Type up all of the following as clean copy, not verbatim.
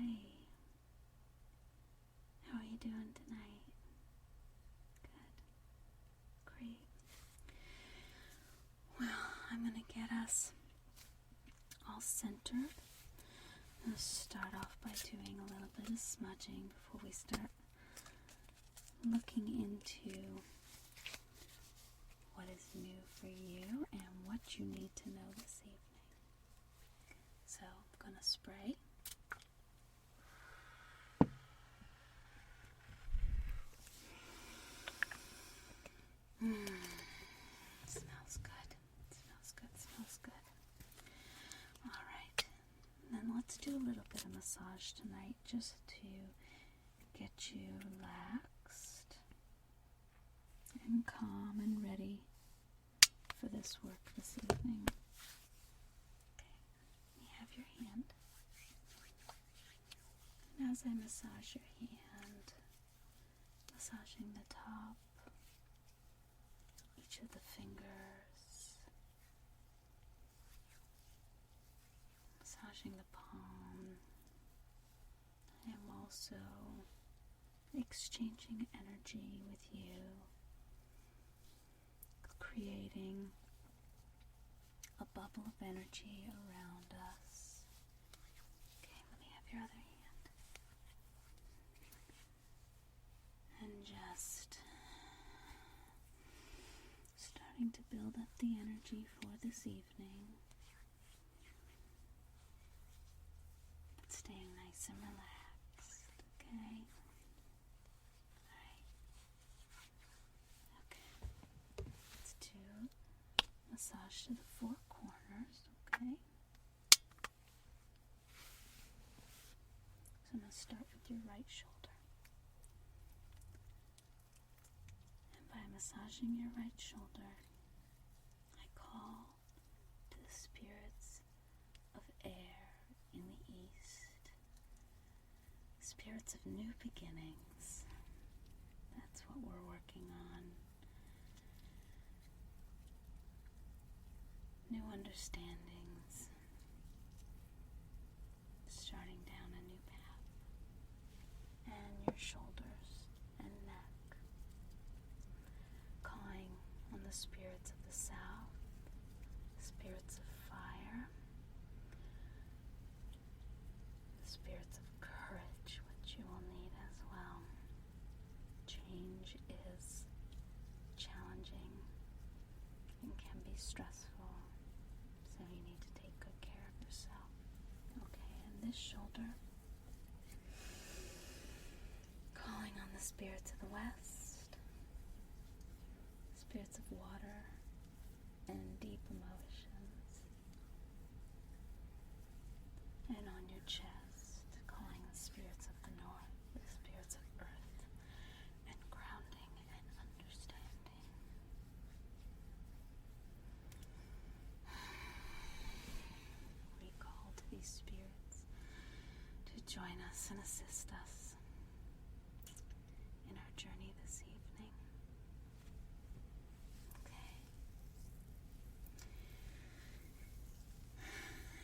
Hi. How are you doing tonight? Good. Great. Well, I'm going to get us all centered. I'm going to start off by doing a little bit of smudging before we start looking into what is new for you and what you need to know this evening. So I'm going to spray. Smells good. Smells good. Smells good. All right. And then let's do a little bit of massage tonight just to get you relaxed and calm and ready for this work this evening. Okay. You have your hand. And as I massage your hand, massaging the top, each of the fingers, massaging the palm. I am also exchanging energy with you, creating a bubble of energy around us. Okay, let me have your other hand. And just starting to build up the energy for this evening, but staying nice and relaxed, okay? Alright. Okay. Let's do massage to the four corners, okay? So I'm going to start with your right shoulder. By massaging your right shoulder, I call to the spirits of air in the east, spirits of new beginnings. That's what we're working on. New understandings, starting down a new path, and your shoulders and neck. Calling on the spirits of the south, spirits of fire, the spirits of courage, which you will need as well. Change is challenging and can be stressful, so you need to take good care of yourself. Okay, and this shoulder, calling on the spirits of the west, spirits of water and deep emotions, and on your chest, calling the spirits of the north, the spirits of earth, and grounding and understanding. We call to these spirits to join us and assist us in our journey this evening.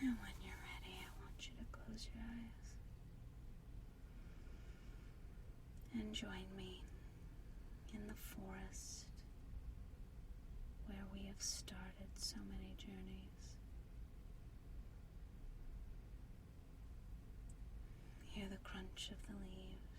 And when you're ready, I want you to close your eyes and join me in the forest where we have started so many journeys. Hear the crunch of the leaves.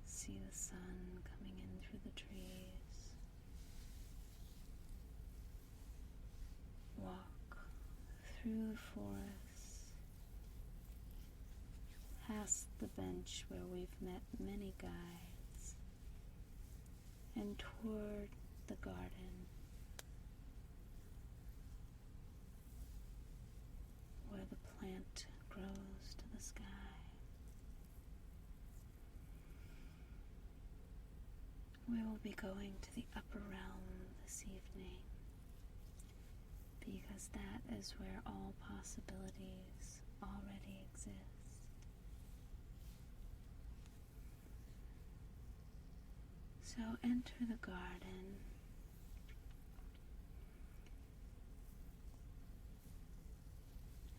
See the sun coming in through the trees. Walk through the forest, past the bench where we've met many guides, and toward the garden where the plant grows to the sky. We will be going to the upper realm this evening, because that is where all possibilities already exist. So enter the garden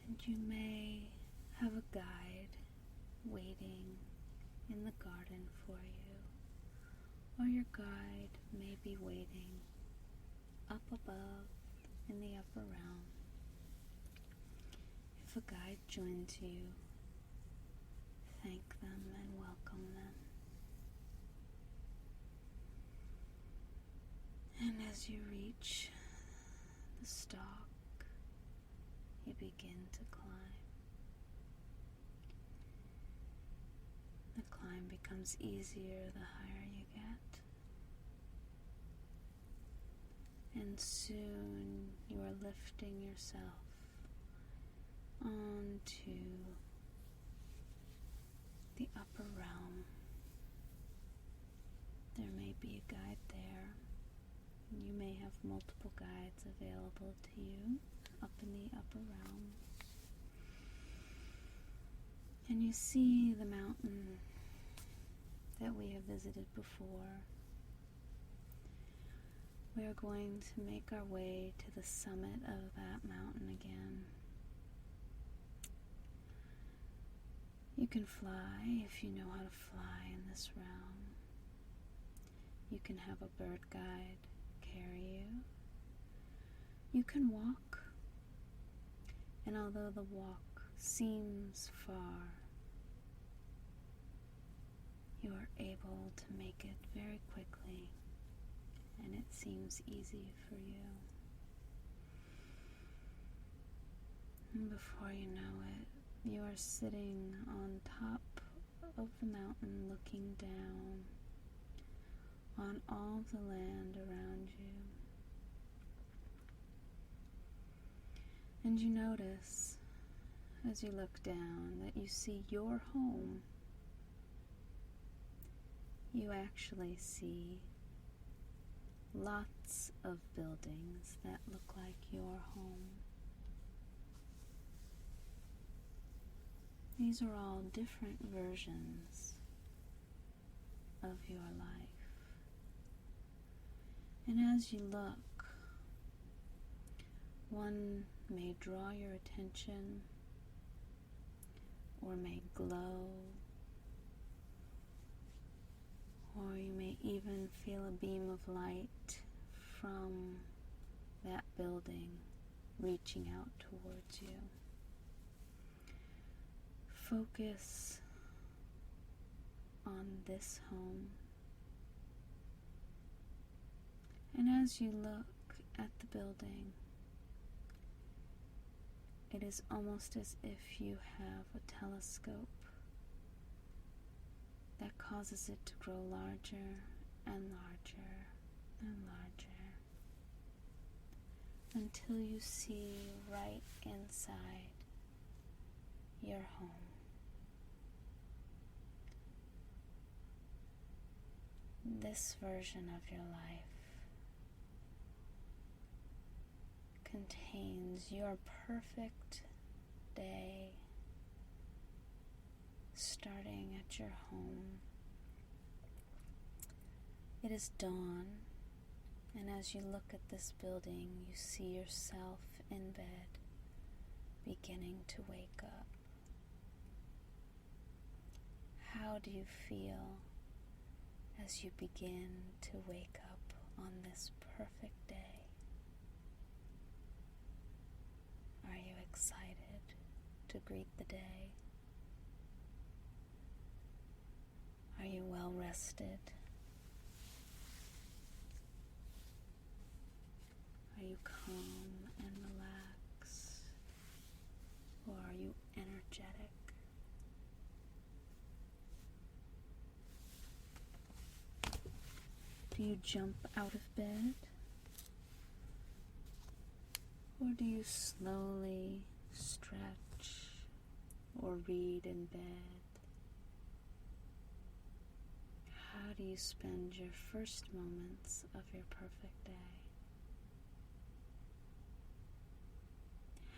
and you may have a guide waiting in the garden for you, or your guide may be waiting up above in the upper realm. If a guide joins you, thank them and welcome them. And as you reach the stalk, you begin to climb. The climb becomes easier the higher you get. And soon you are lifting yourself onto the upper realm. There may be a guide there. You may have multiple guides available to you up in the upper realm. And you see the mountain that we have visited before. We are going to make our way to the summit of that mountain again. You can fly if you know how to fly in this realm. You can have a bird guide carry you. You can walk, and although the walk seems far, you are able to make it very quickly, and it seems easy for you. And before you know it, you are sitting on top of the mountain looking down on all the land around you. And you notice, as you look down, that you see your home. You actually see lots of buildings that look like your home. These are all different versions of your life. And as you look, one may draw your attention or may glow, or you may even feel a beam of light from that building reaching out towards you. Focus on this home. And as you look at the building, it is almost as if you have a telescope that causes it to grow larger and larger and larger until you see right inside your home. This version of your life contains your perfect day, starting at your home. It is dawn, and as you look at this building, you see yourself in bed, beginning to wake up. How do you feel as you begin to wake up on this perfect day? Are you excited to greet the day? Are you well rested? Are you calm and relaxed? Or are you energetic? Do you jump out of bed? Or do you slowly stretch or read in bed? How do you spend your first moments of your perfect day?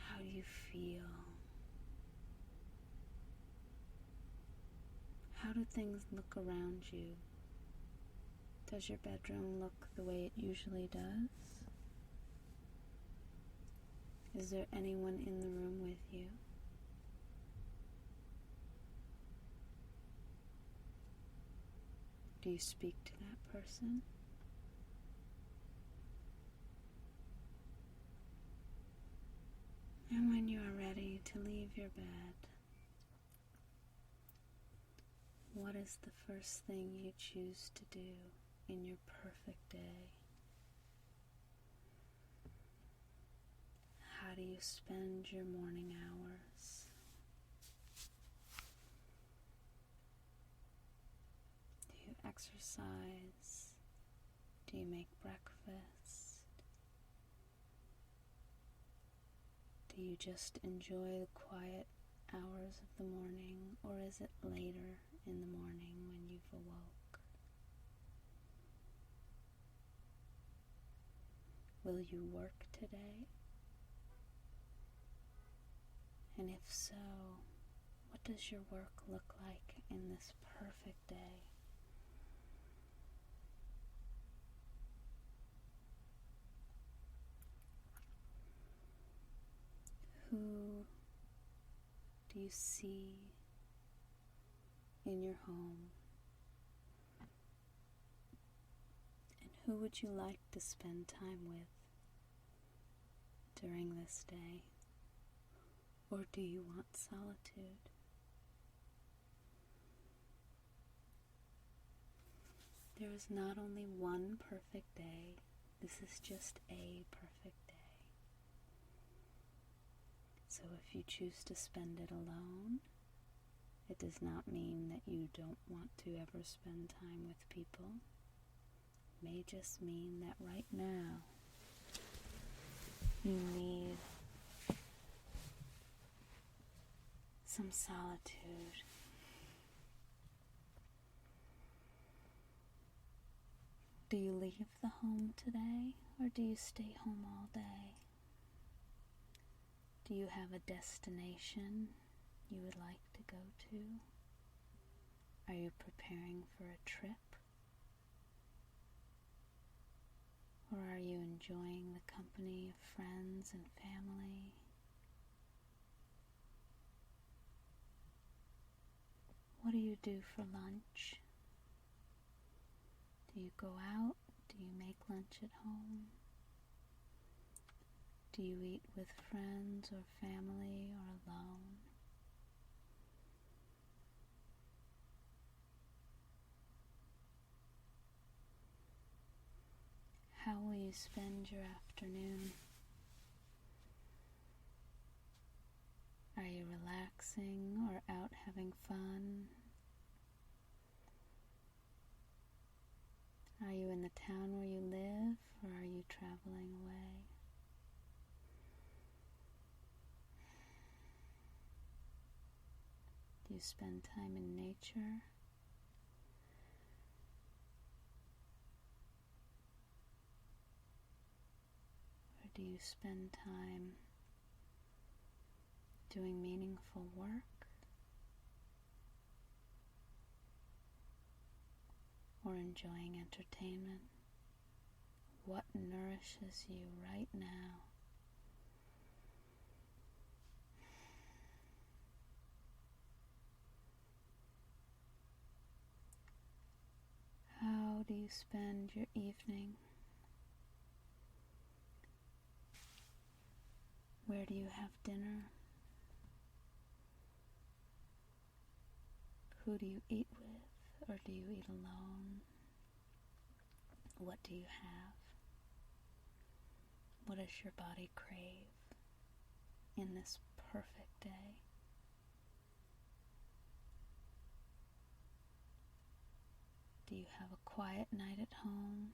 How do you feel? How do things look around you? Does your bedroom look the way it usually does? Is there anyone in the room with you? Do you speak to that person? And when you are ready to leave your bed, what is the first thing you choose to do in your perfect day? How do you spend your morning hours? Do you exercise? Do you make breakfast? Do you just enjoy the quiet hours of the morning, or is it later in the morning when you've awoke? Will you work today? And if so, what does your work look like in this perfect day? Who do you see in your home? And who would you like to spend time with during this day? Or do you want solitude? There is not only one perfect day, this is just a perfect day. So if you choose to spend it alone, it does not mean that you don't want to ever spend time with people. It may just mean that right now you need some solitude. Do you leave the home today, or do you stay home all day? Do you have a destination you would like to go to? Are you preparing for a trip? Or are you enjoying the company of friends and family? What do you do for lunch? Do you go out? Do you make lunch at home? Do you eat with friends or family or alone? How will you spend your afternoon? Are you relaxing or out having fun? Are you in the town where you live, or are you traveling away? Do you spend time in nature? Or do you spend time doing meaningful work? Or enjoying entertainment? What nourishes you right now? How do you spend your evening? Where do you have dinner? Who do you eat with, or do you eat alone? What do you have? What does your body crave in this perfect day? Do you have a quiet night at home?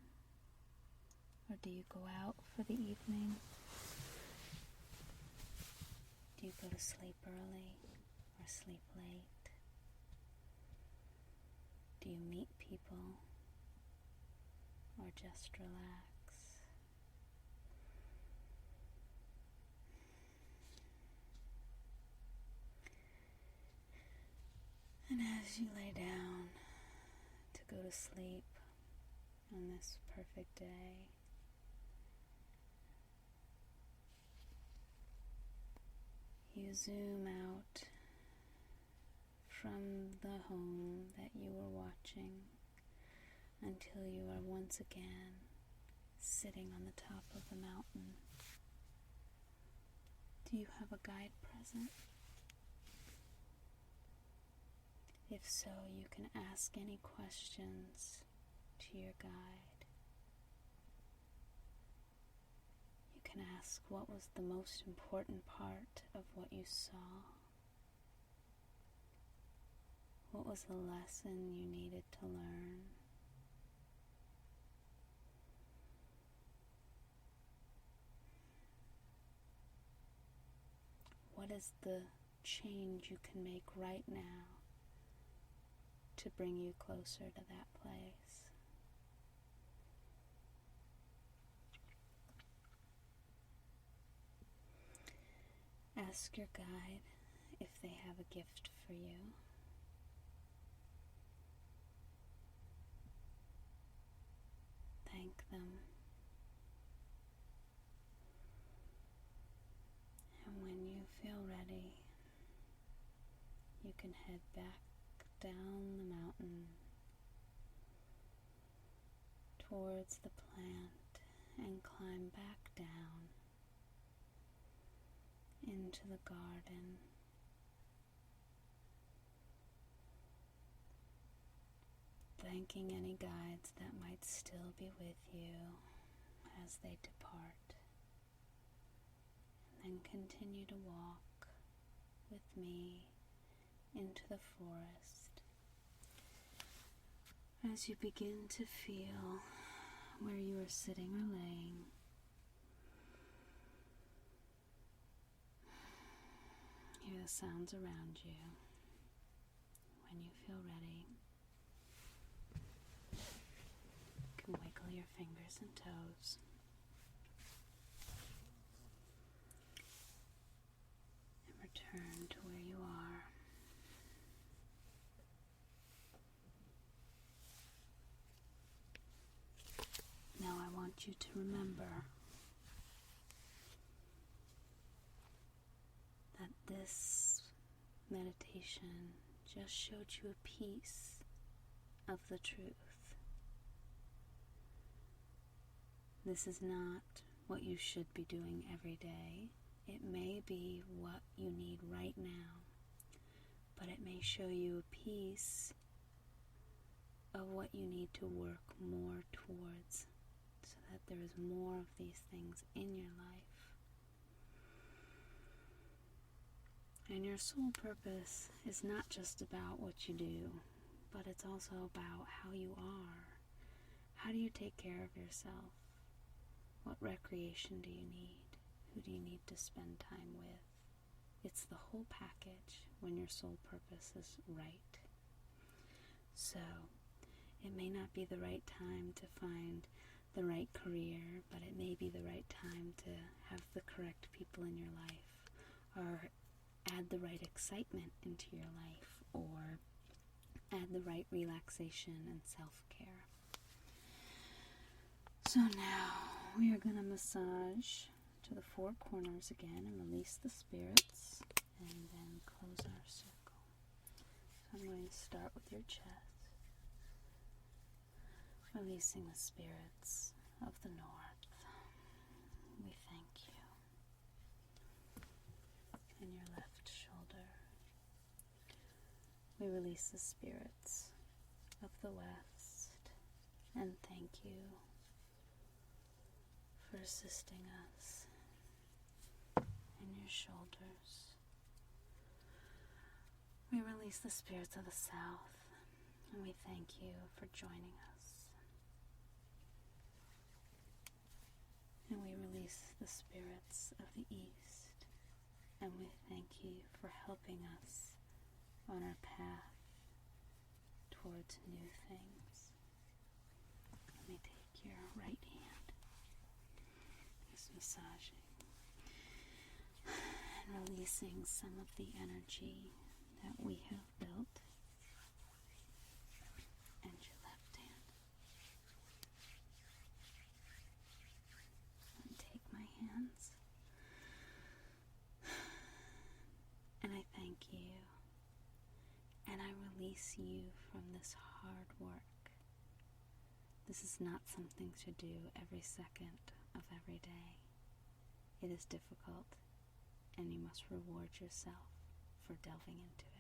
Or do you go out for the evening? Do you go to sleep early or sleep late? Do you meet people or just relax? And as you lay down to go to sleep on this perfect day, you zoom out from the home that you were watching until you are once again sitting on the top of the mountain. Do you have a guide present? If so, you can ask any questions to your guide. You can ask what was the most important part of what you saw. What was the lesson you needed to learn? What is the change you can make right now to bring you closer to that place? Ask your guide if they have a gift for you. Thank them. And when you feel ready, you can head back down the mountain towards the plant and climb back down into the garden. Thanking any guides that might still be with you as they depart. And then continue to walk with me into the forest. As you begin to feel where you are sitting or laying, hear the sounds around you. When you feel ready, you can wiggle your fingers and toes. And return to where you are. Now I want you to remember that this meditation just showed you a piece of the truth. This is not what you should be doing every day. It may be what you need right now, but it may show you a piece of what you need to work more towards so that there is more of these things in your life. And your soul purpose is not just about what you do, but it's also about how you are. How do you take care of yourself? What recreation do you need? Who do you need to spend time with? It's the whole package when your soul purpose is right. So, it may not be the right time to find the right career, but it may be the right time to have the correct people in your life, or add the right excitement into your life, or add the right relaxation and self-care. So now we are going to massage to the four corners again and release the spirits, and then close our circle. So I'm going to start with your chest, releasing the spirits of the north. We thank you. And your left shoulder. We release the spirits of the west, and thank you for assisting us in your shoulders. We release the spirits of the south, and we thank you for joining us. And we release the spirits of the east, and we thank you for helping us on our path towards new things. Let me take your right hand, just massaging and releasing some of the energy that we have built, and your left hand. And take my hands, and I thank you, and I release you from this hard work This is not something to do every second of every day. It is difficult, and you must reward yourself for delving into it.